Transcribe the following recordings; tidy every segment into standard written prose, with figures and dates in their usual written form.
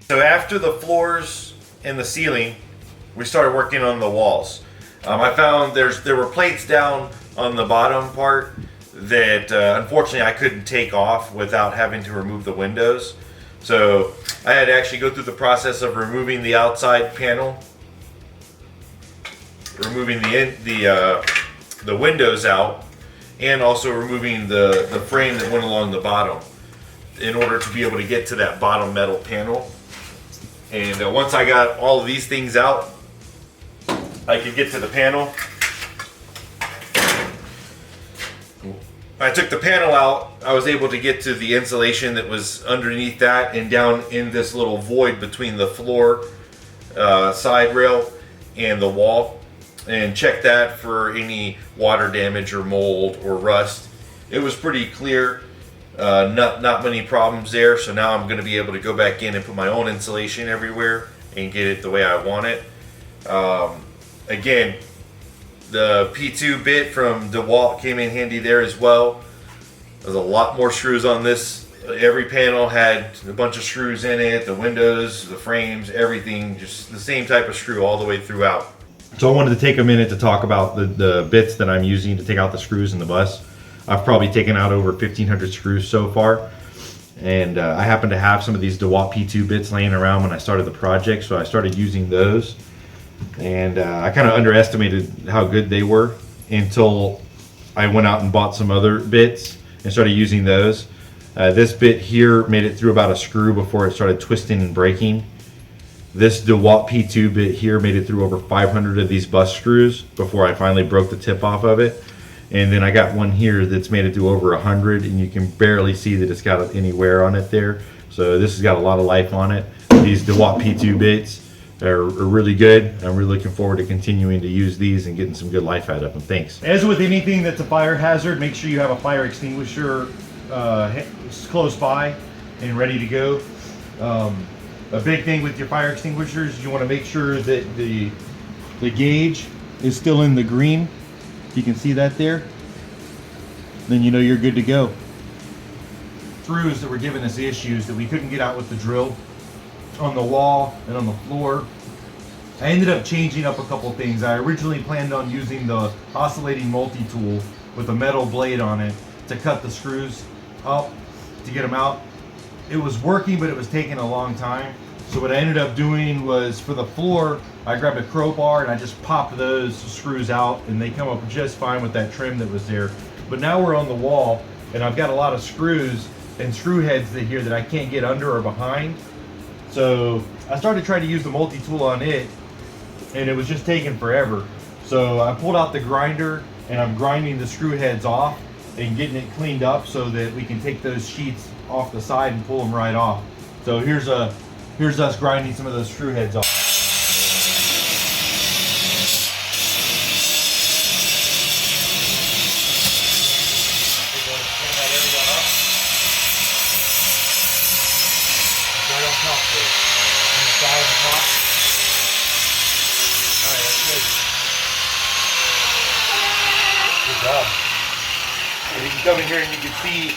So after the floors and the ceiling, we started working on the walls. I found there were plates down on the bottom part that unfortunately I couldn't take off without having to remove the windows. So I had to actually go through the process of removing the outside panel, removing the windows out, and also removing the frame that went along the bottom in order to be able to get to that bottom metal panel. And once I got all of these things out, I could get to the panel. I took the panel out, I was able to get to the insulation that was underneath that and down in this little void between the floor side rail and the wall, and check that for any water damage or mold or rust. It was pretty clear, not many problems there. So now I'm going to be able to go back in and put my own insulation everywhere and get it the way I want it. Again, the P2 bit from DeWalt came in handy there as well. There's a lot more screws on this. Every panel had a bunch of screws in it, the windows, the frames, everything, just the same type of screw all the way throughout. So I wanted to take a minute to talk about the bits that I'm using to take out the screws in the bus. I've probably taken out over 1,500 screws so far. And I happen to have some of these DeWalt P2 bits laying around when I started the project, so I started using those. And I kind of underestimated how good they were until I went out and bought some other bits and started using those. This bit here made it through about a screw before it started twisting and breaking. This DeWalt P2 bit here made it through over 500 of these bus screws before I finally broke the tip off of it. And then I got one here that's made it through over 100, and you can barely see that it's got any wear on it there. So this has got a lot of life on it. These DeWalt P2 bits are really good. I'm really looking forward to continuing to use these and getting some good life out of them. Thanks. As with anything that's a fire hazard, make sure you have a fire extinguisher close by and ready to go. A big thing with your fire extinguishers, you want to make sure that the gauge is still in the green. You can see that there. Then you know you're good to go. Screws that were giving us issues that we couldn't get out with the drill on the wall and on the floor. I ended up changing up a couple things. I originally planned on using the oscillating multi-tool with a metal blade on it to cut the screws up to get them out. It was working, but it was taking a long time. So what I ended up doing was, for the floor, I grabbed a crowbar and I just popped those screws out, and they come up just fine with that trim that was there. But now we're on the wall, and I've got a lot of screws and screw heads here that I can't get under or behind. So I started trying to use the multi-tool on it, and it was just taking forever. So I pulled out the grinder, and I'm grinding the screw heads off and getting it cleaned up so that we can take those sheets off the side and pull them right off. So here's us grinding some of those screw heads off. And you can come in here and you can see,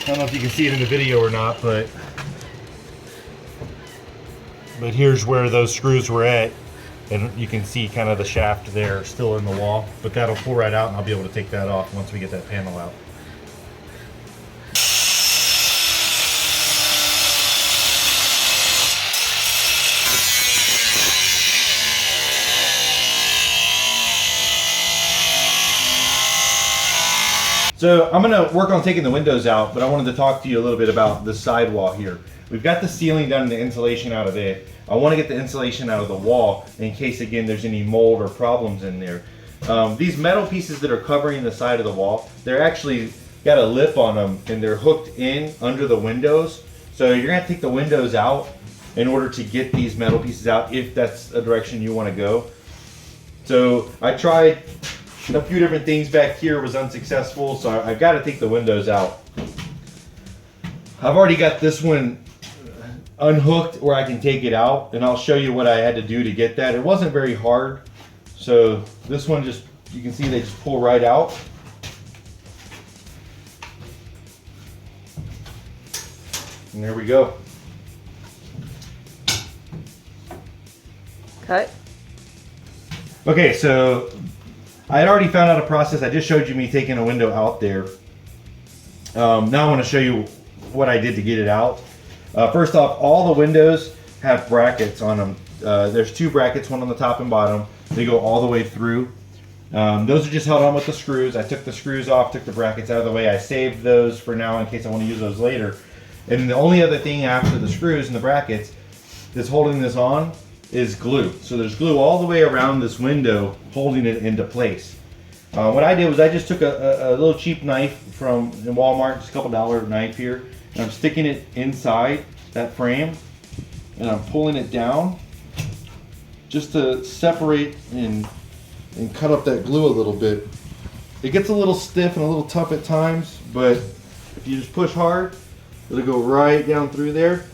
I don't know if you can see it in the video or not, but here's where those screws were at, and you can see kind of the shaft there still in the wall, but that'll pull right out and I'll be able to take that off once we get that panel out. So I'm going to work on taking the windows out, but I wanted to talk to you a little bit about the sidewall here. We've got the ceiling done and the insulation out of it. I want to get the insulation out of the wall in case, again, there's any mold or problems in there. These metal pieces that are covering the side of the wall, they're actually got a lip on them, and they're hooked in under the windows. So you're going to take the windows out in order to get these metal pieces out, if that's a direction you want to go. So I tried a few different things back here, was unsuccessful, so I've got to take the windows out. I've already got this one unhooked where I can take it out, and I'll show you what I had to do to get that. It wasn't very hard. So this one, just, you can see they just pull right out. And there we go. Cut. Okay, so I had already found out a process. I just showed you me taking a window out there. Now I want to show you what I did to get it out. First off, all the windows have brackets on them. There's 2 brackets, one on the top and bottom. They go all the way through. Those are just held on with the screws. I took the screws off, took the brackets out of the way. I saved those for now in case I want to use those later. And the only other thing after the screws and the brackets that's holding this on is glue. So there's glue all the way around this window holding it into place. What I did was I just took a little cheap knife from Walmart, just a couple dollar knife here, and I'm sticking it inside that frame, and I'm pulling it down just to separate and cut up that glue a little bit. It gets a little stiff and a little tough at times, but if you just push hard, it'll go right down through there.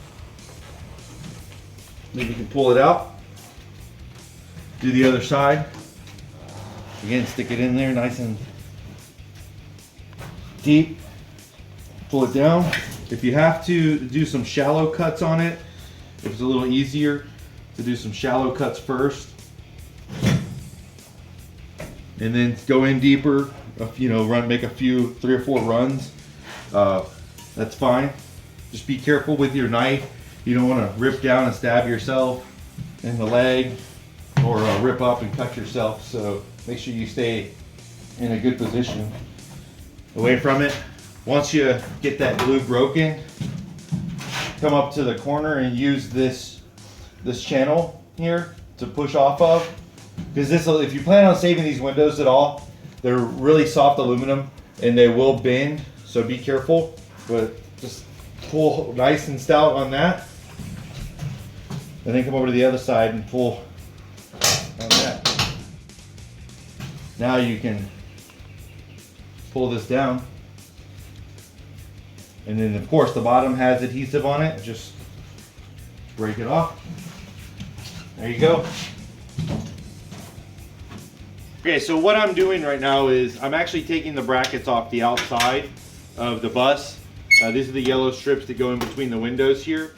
Then you can pull it out. Do the other side. Again, stick it in there nice and deep. Pull it down. If you have to do some shallow cuts on it, if it's a little easier to do some shallow cuts first, and then go in deeper, you know, make a few, 3 or 4 runs, that's fine. Just be careful with your knife. You don't want to rip down and stab yourself in the leg, or rip up and cut yourself. So make sure you stay in a good position away from it. Once you get that glue broken, come up to the corner and use this channel here to push off of. Because this, if you plan on saving these windows at all, they're really soft aluminum and they will bend, so be careful. But just pull nice and stout on that, and then come over to the other side and pull on that. Now you can pull this down, and then of course the bottom has adhesive on it. Just break it off. There you go. Okay, so what I'm doing right now is I'm actually taking the brackets off the outside of the bus. These are the yellow strips that go in between the windows here.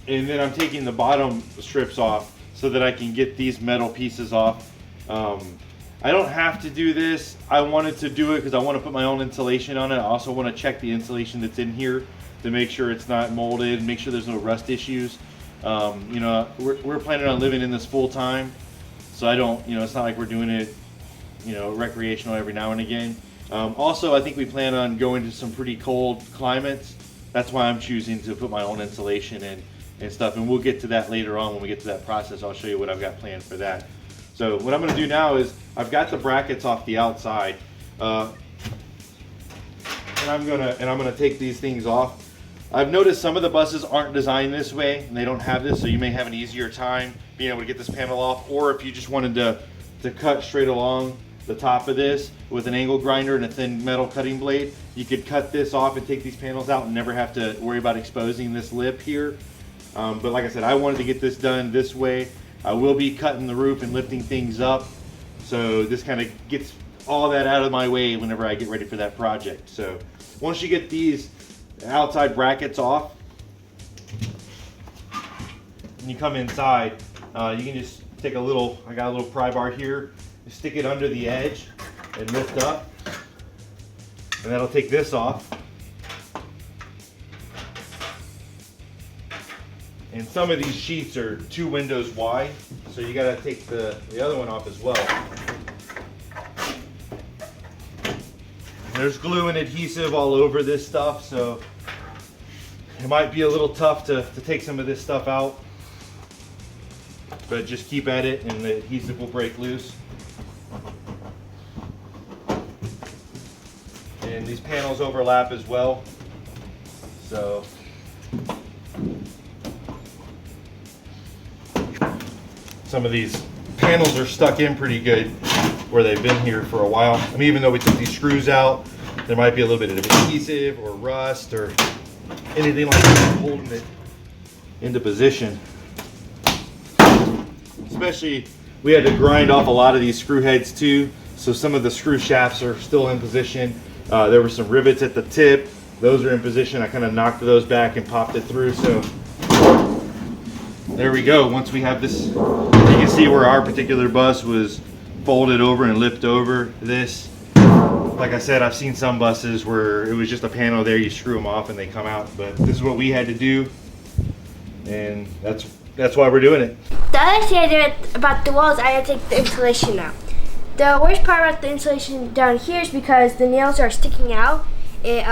And then I'm taking the bottom strips off so that I can get these metal pieces off. I don't have to do this. I wanted to do it because I want to put my own insulation on it. I also want to check the insulation that's in here to make sure it's not molded, make sure there's no rust issues. You know, we're planning on living in this full time. So I don't, you know, it's not like we're doing it, you know, recreational every now and again. Also, I think we plan on going to some pretty cold climates. That's why I'm choosing to put my own insulation in and stuff. And we'll get to that later on when we get to that process. I'll show you what I've got planned for that. So what I'm going to do now is I've got the brackets off the outside, and I'm gonna take these things off. I've noticed some of the buses aren't designed this way and they don't have this, so you may have an easier time being able to get this panel off. Or if you just wanted to cut straight along the top of this with an angle grinder and a thin metal cutting blade, you could cut this off and take these panels out and never have to worry about exposing this lip here. But like I said, I wanted to get this done this way. I will be cutting the roof and lifting things up, so this kind of gets all that out of my way whenever I get ready for that project. So once you get these outside brackets off and you come inside, you can just take a little, I got a little pry bar here, stick it under the edge and lift up, and that'll take this off. And some of these sheets are 2 windows wide, so you got to take the other one off as well. There's glue and adhesive all over this stuff, so it might be a little tough to take some of this stuff out, but just keep at it and the adhesive will break loose. And these panels overlap as well, so some of these panels are stuck in pretty good where they've been here for a while. I mean, even though we took these screws out, there might be a little bit of adhesive or rust or anything like that holding it into position. Especially, we had to grind off a lot of these screw heads too, so some of the screw shafts are still in position. There were some rivets at the tip. Those are in position. I kind of knocked those back and popped it through, so there we go. Once we have this, you can see where our particular bus was folded over and lipped over this. Like I said, I've seen some buses where it was just a panel there, you screw them off and they come out, but this is what we had to do, and that's why we're doing it. The other thing I did about the walls, I had to take the insulation out. The worst part about the insulation down here is because the nails are sticking out. It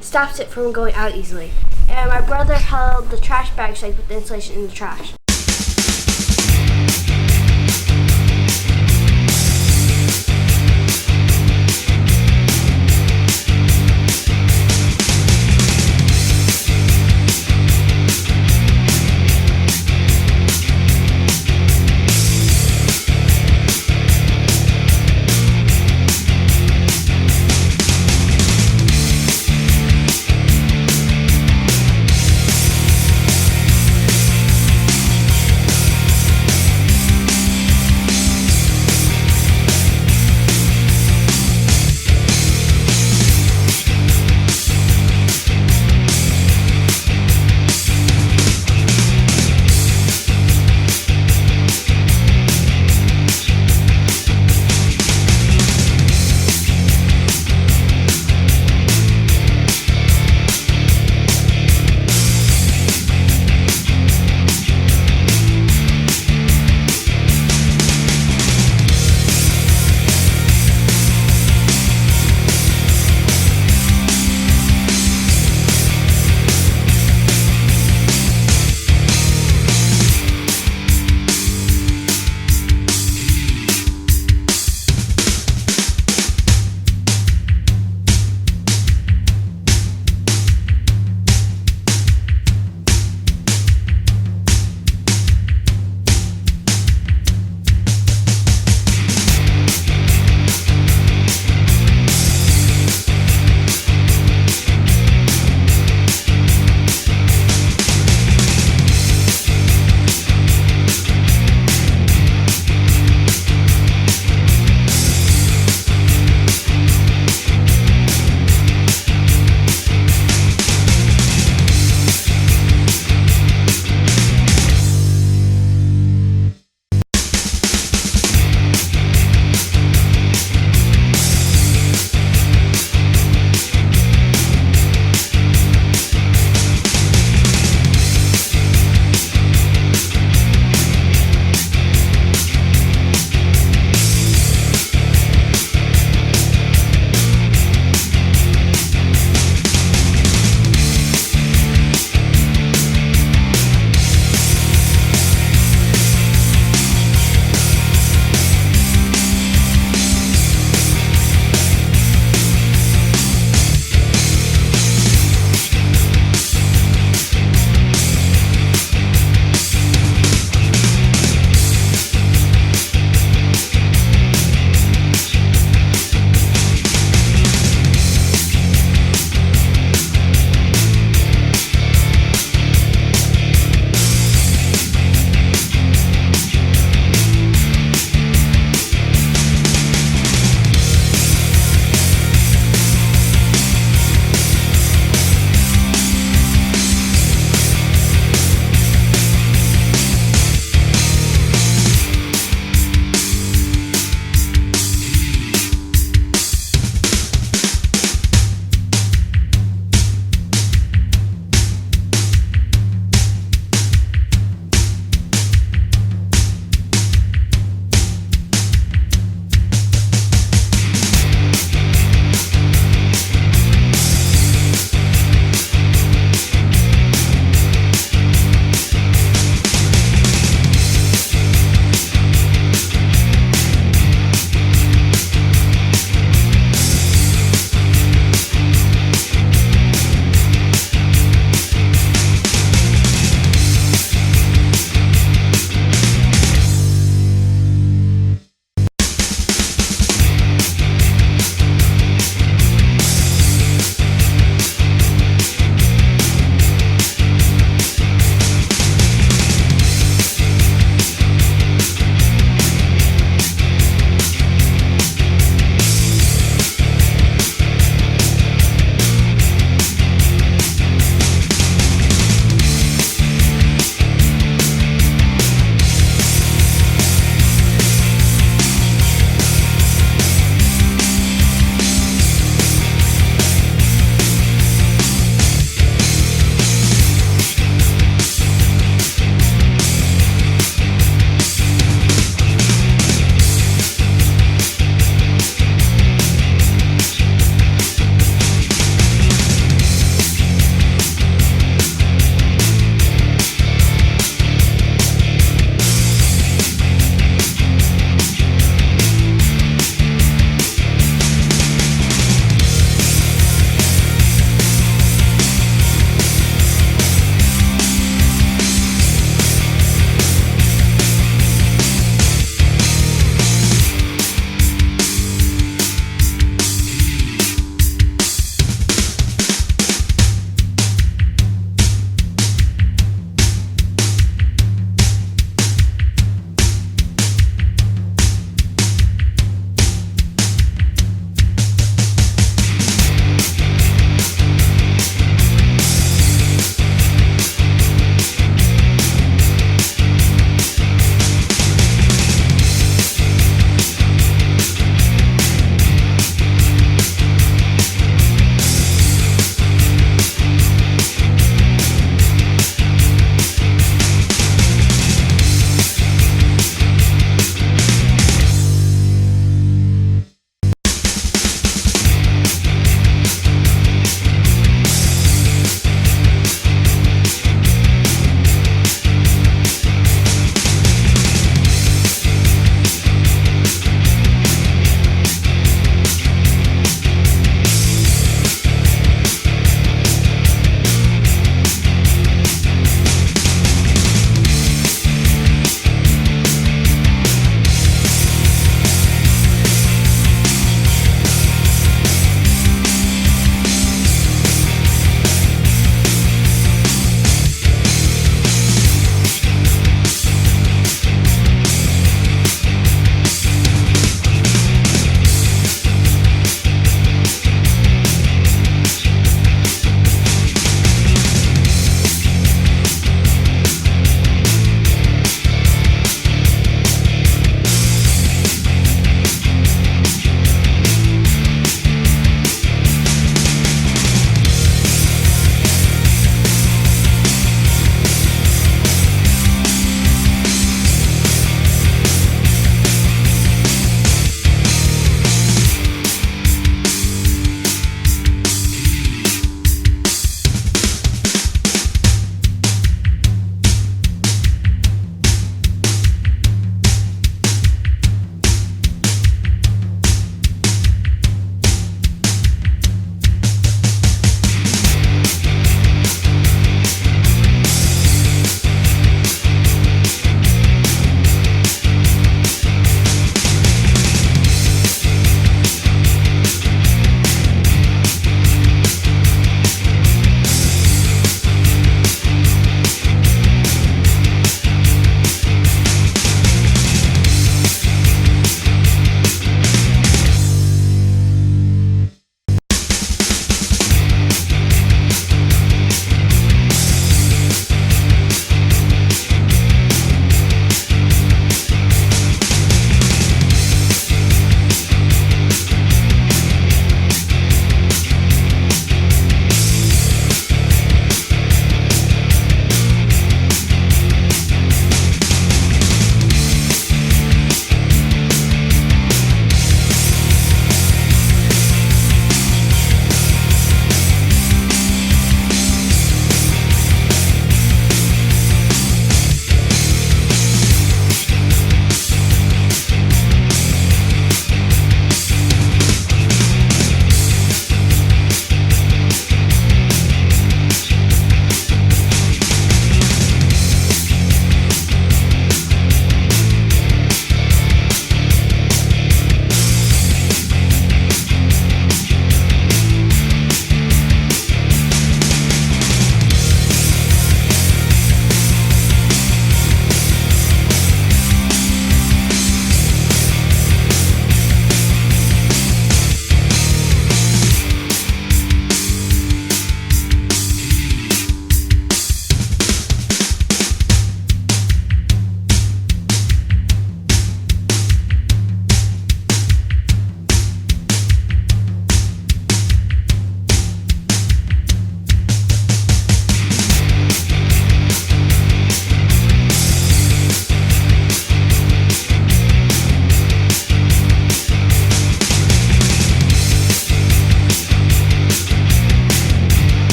stops it from going out easily. And my brother held the trash bag so I put the insulation in the trash.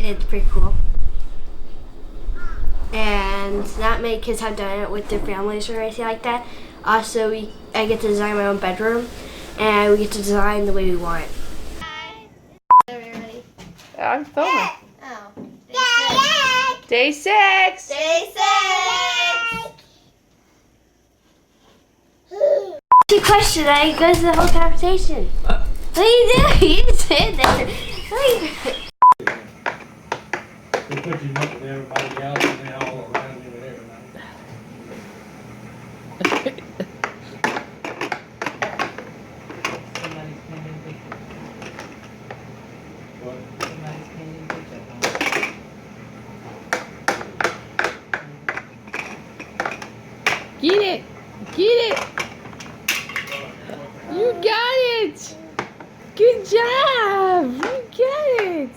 It's pretty cool. And not many kids have done it with their families or anything like that. Also, I get to design my own bedroom, and we get to design the way we want. Everybody. I'm filming. Oh. Day 6. Day 6. Two question. I go to the whole conversation. What are you doing? You just sit there. They put you up with everybody else and they all around you and everything. Somebody's painting picture. What? Somebody's painting picture. Get it. Get it. You got it. Good job. You got it.